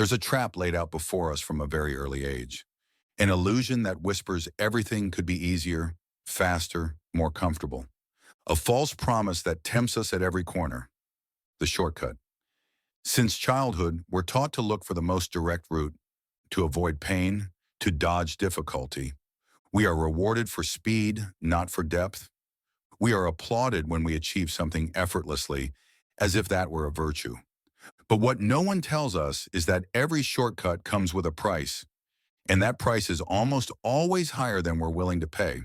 There's a trap laid out before us from a very early age, an illusion that whispers everything could be easier, faster, more comfortable, a false promise that tempts us at every corner, the shortcut. Since childhood, we're taught to look for the most direct route, to avoid pain, to dodge difficulty. We are rewarded for speed, not for depth. We are applauded when we achieve something effortlessly, as if that were a virtue. But what no one tells us is that every shortcut comes with a price, and that price is almost always higher than we're willing to pay.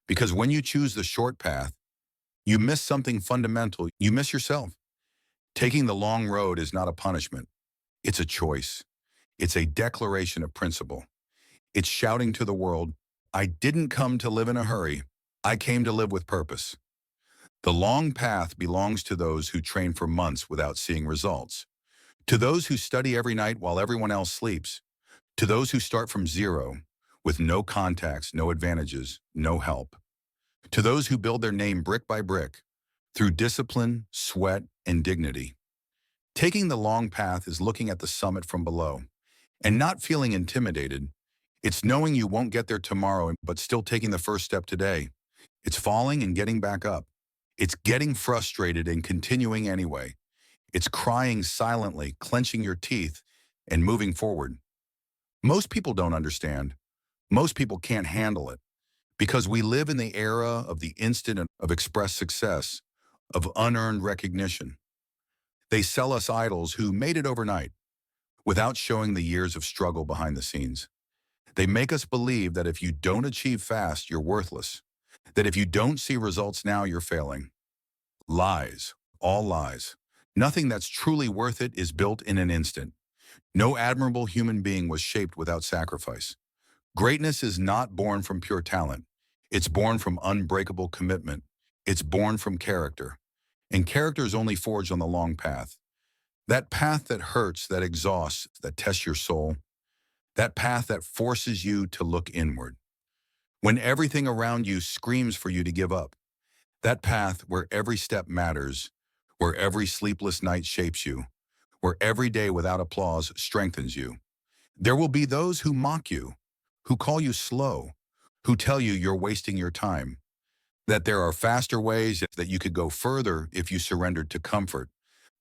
Because when you choose the short path, you miss something fundamental. You miss yourself. Taking the long road is not a punishment. It's a choice. It's a declaration of principle. It's shouting to the world, I didn't come to live in a hurry. I came to live with purpose. The long path belongs to those who train for months without seeing results, to those who study every night while everyone else sleeps, to those who start from zero, with no contacts, no advantages, no help, to those who build their name brick by brick, through discipline, sweat, and dignity. Taking the long path is looking at the summit from below and not feeling intimidated. It's knowing you won't get there tomorrow, but still taking the first step today. It's falling and getting back up. It's getting frustrated and continuing anyway. It's crying silently, clenching your teeth, and moving forward. Most people don't understand. Most people can't handle it because we live in the era of the instant of express success, of unearned recognition. They sell us idols who made it overnight without showing the years of struggle behind the scenes. They make us believe that if you don't achieve fast, you're worthless, that if you don't see results now, you're failing. Lies, all lies. Nothing that's truly worth it is built in an instant. No admirable human being was shaped without sacrifice. Greatness is not born from pure talent. It's born from unbreakable commitment. It's born from character. And character is only forged on the long path. That path that hurts, that exhausts, that tests your soul. That path that forces you to look inward. When everything around you screams for you to give up. That path where every step matters, where every sleepless night shapes you, where every day without applause strengthens you. There will be those who mock you, who call you slow, who tell you you're wasting your time, that there are faster ways, that you could go further if you surrendered to comfort,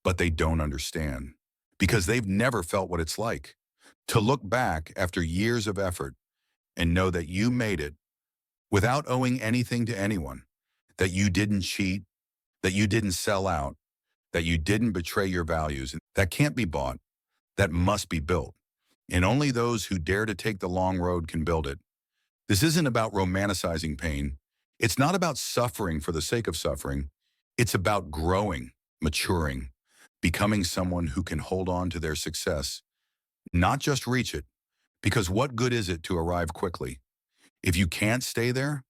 but they don't understand because they've never felt what it's like to look back after years of effort and know that you made it without owing anything to anyone, that you didn't cheat, that you didn't sell out, that you didn't betray your values. That can't be bought, that must be built. And only those who dare to take the long road can build it. This isn't about romanticizing pain. It's not about suffering for the sake of suffering. It's about growing, maturing, becoming someone who can hold on to their success, not just reach it, because what good is it to arrive quickly? If you can't stay there,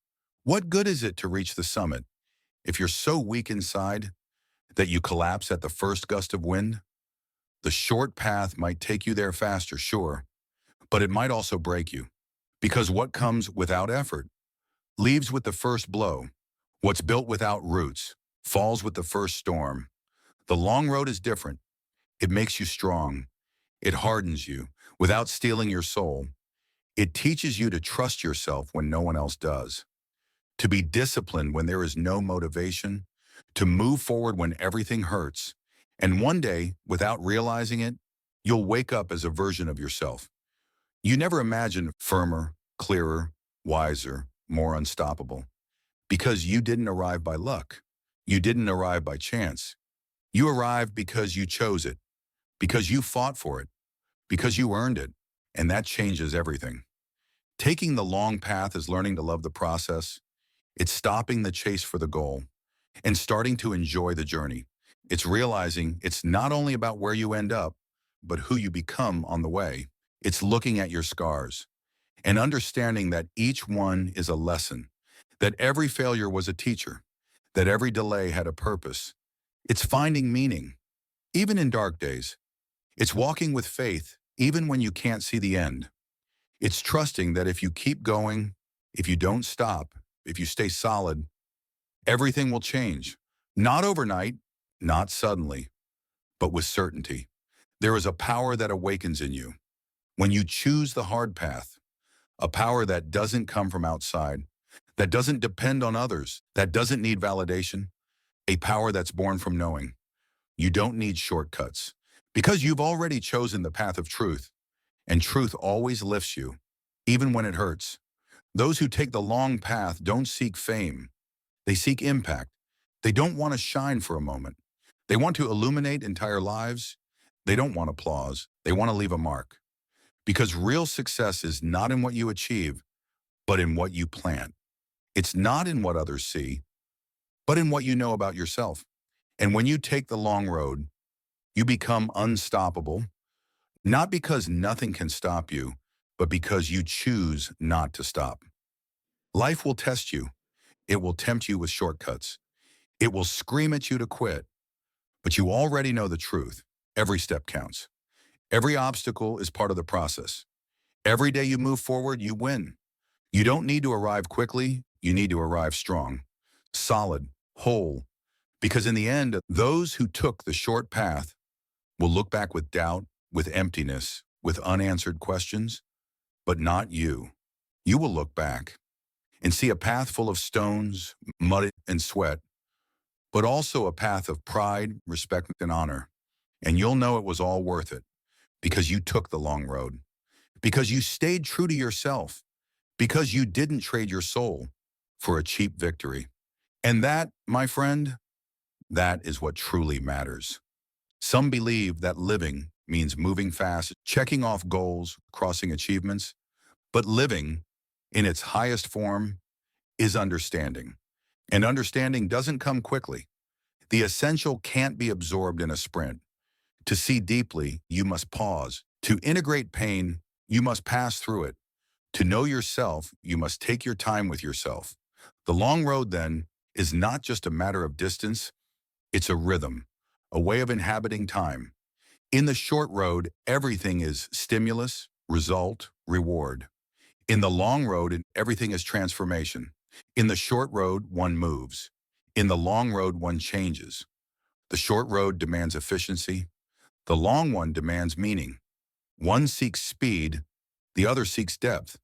what good is it to reach the summit? If you're so weak inside that you collapse at the first gust of wind, the short path might take you there faster, sure, but it might also break you. Because what comes without effort leaves with the first blow. What's built without roots falls with the first storm. The long road is different. It makes you strong. It hardens you without stealing your soul. It teaches you to trust yourself when no one else does, to be disciplined when there is no motivation, to move forward when everything hurts. And one day, without realizing it, you'll wake up as a version of yourself you never imagined, firmer, clearer, wiser, more unstoppable. Because you didn't arrive by luck. You didn't arrive by chance. You arrived because you chose it, because you fought for it, because you earned it, and that changes everything. Taking the long path is learning to love the process. It's stopping the chase for the goal and starting to enjoy the journey. It's realizing it's not only about where you end up, but who you become on the way. It's looking at your scars and understanding that each one is a lesson, that every failure was a teacher, that every delay had a purpose. It's finding meaning, even in dark days. It's walking with faith, even when you can't see the end. It's trusting that if you keep going, if you don't stop, if you stay solid, everything will change. Not overnight, not suddenly, but with certainty. There is a power that awakens in you when you choose the hard path, a power that doesn't come from outside, that doesn't depend on others, that doesn't need validation, a power that's born from knowing. You don't need shortcuts because you've already chosen the path of truth, and truth always lifts you, even when it hurts. Those who take the long path don't seek fame. They seek impact. They don't want to shine for a moment. They want to illuminate entire lives. They don't want applause. They want to leave a mark. Because real success is not in what you achieve, but in what you plant. It's not in what others see, but in what you know about yourself. And when you take the long road, you become unstoppable, not because nothing can stop you, but because you choose not to stop. Life will test you. It will tempt you with shortcuts. It will scream at you to quit, but you already know the truth. Every step counts. Every obstacle is part of the process. Every day you move forward, you win. You don't need to arrive quickly. You need to arrive strong, solid, whole, because in the end, those who took the short path will look back with doubt, with emptiness, with unanswered questions, but not you. You will look back and see a path full of stones, mud, and sweat, but also a path of pride, respect, and honor. And you'll know it was all worth it because you took the long road, because you stayed true to yourself, because you didn't trade your soul for a cheap victory. And that, my friend, that is what truly matters. Some believe that living means moving fast, checking off goals, crossing achievements, but living, in its highest form, is understanding. And understanding doesn't come quickly. The essential can't be absorbed in a sprint. To see deeply, you must pause. To integrate pain, you must pass through it. To know yourself, you must take your time with yourself. The long road, then, is not just a matter of distance, it's a rhythm, a way of inhabiting time. In the short road, everything is stimulus, result, reward. In the long road, everything is transformation. In the short road, one moves. In the long road, one changes. The short road demands efficiency. The long one demands meaning. One seeks speed, the other seeks depth.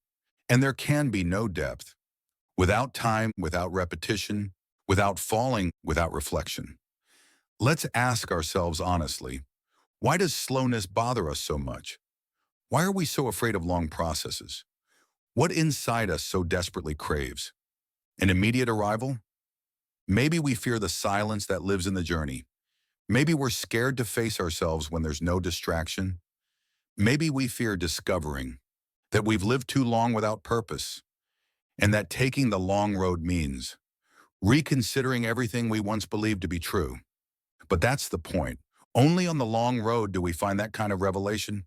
And there can be no depth without time, without repetition, without falling, without reflection. Let's ask ourselves honestly, why does slowness bother us so much? Why are we so afraid of long processes? What inside us so desperately craves? An immediate arrival? Maybe we fear the silence that lives in the journey. Maybe we're scared to face ourselves when there's no distraction. Maybe we fear discovering that we've lived too long without purpose, and that taking the long road means reconsidering everything we once believed to be true. But that's the point. Only on the long road do we find that kind of revelation.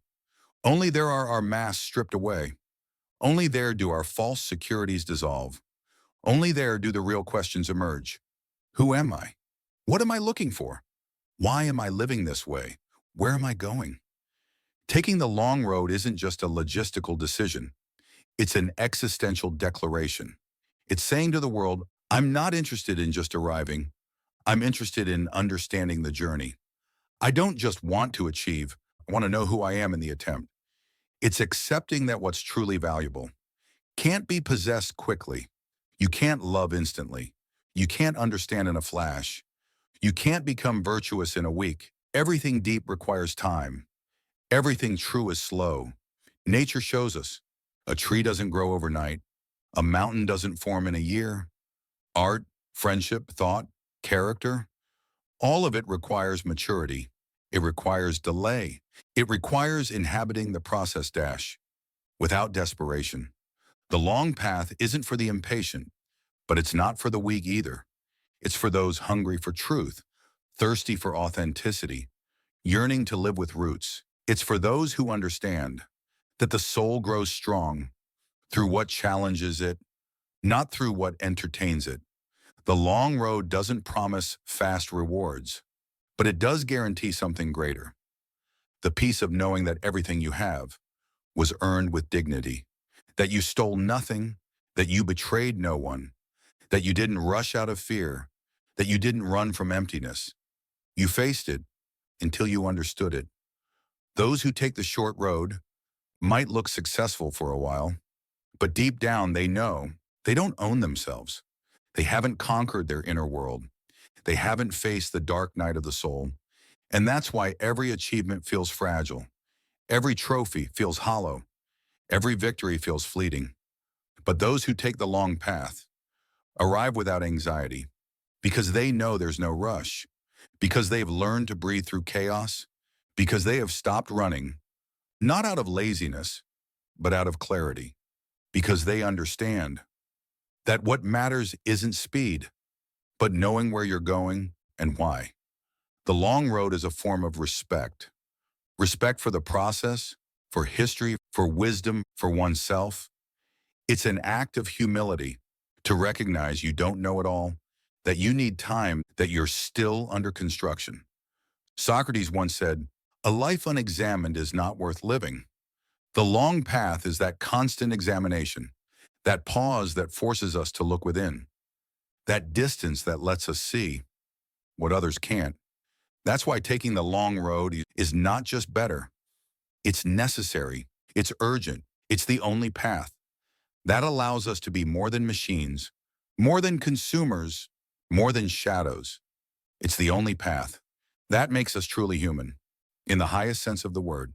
Only there are our masks stripped away. Only there do our false securities dissolve. Only there do the real questions emerge. Who am I? What am I looking for? Why am I living this way? Where am I going? Taking the long road isn't just a logistical decision. It's an existential declaration. It's saying to the world, I'm not interested in just arriving. I'm interested in understanding the journey. I don't just want to achieve. I want to know who I am in the attempt. It's accepting that what's truly valuable can't be possessed quickly. You can't love instantly. You can't understand in a flash. You can't become virtuous in a week. Everything deep requires time. Everything true is slow. Nature shows us. A tree doesn't grow overnight. A mountain doesn't form in a year. Art, friendship, thought, character, all of it requires maturity. It requires delay. It requires inhabiting the process dash without desperation. The long path isn't for the impatient, but it's not for the weak either. It's for those hungry for truth, thirsty for authenticity, yearning to live with roots. It's for those who understand that the soul grows strong through what challenges it, not through what entertains it. The long road doesn't promise fast rewards, but it does guarantee something greater. The peace of knowing that everything you have was earned with dignity, that you stole nothing, that you betrayed no one, that you didn't rush out of fear, that you didn't run from emptiness. You faced it until you understood it. Those who take the short road might look successful for a while, but deep down they know they don't own themselves. They haven't conquered their inner world. They haven't faced the dark night of the soul. And that's why every achievement feels fragile. Every trophy feels hollow. Every victory feels fleeting. But those who take the long path arrive without anxiety because they know there's no rush, because they've learned to breathe through chaos, because they have stopped running, not out of laziness, but out of clarity, because they understand that what matters isn't speed, but knowing where you're going and why. The long road is a form of respect. Respect for the process, for history, for wisdom, for oneself. It's an act of humility to recognize you don't know it all, that you need time, that you're still under construction. Socrates once said, "A life unexamined is not worth living." The long path is that constant examination, that pause that forces us to look within, that distance that lets us see what others can't. That's why taking the long road is not just better, it's necessary, it's urgent, it's the only path. That allows us to be more than machines, more than consumers, more than shadows. It's the only path. That makes us truly human, in the highest sense of the word.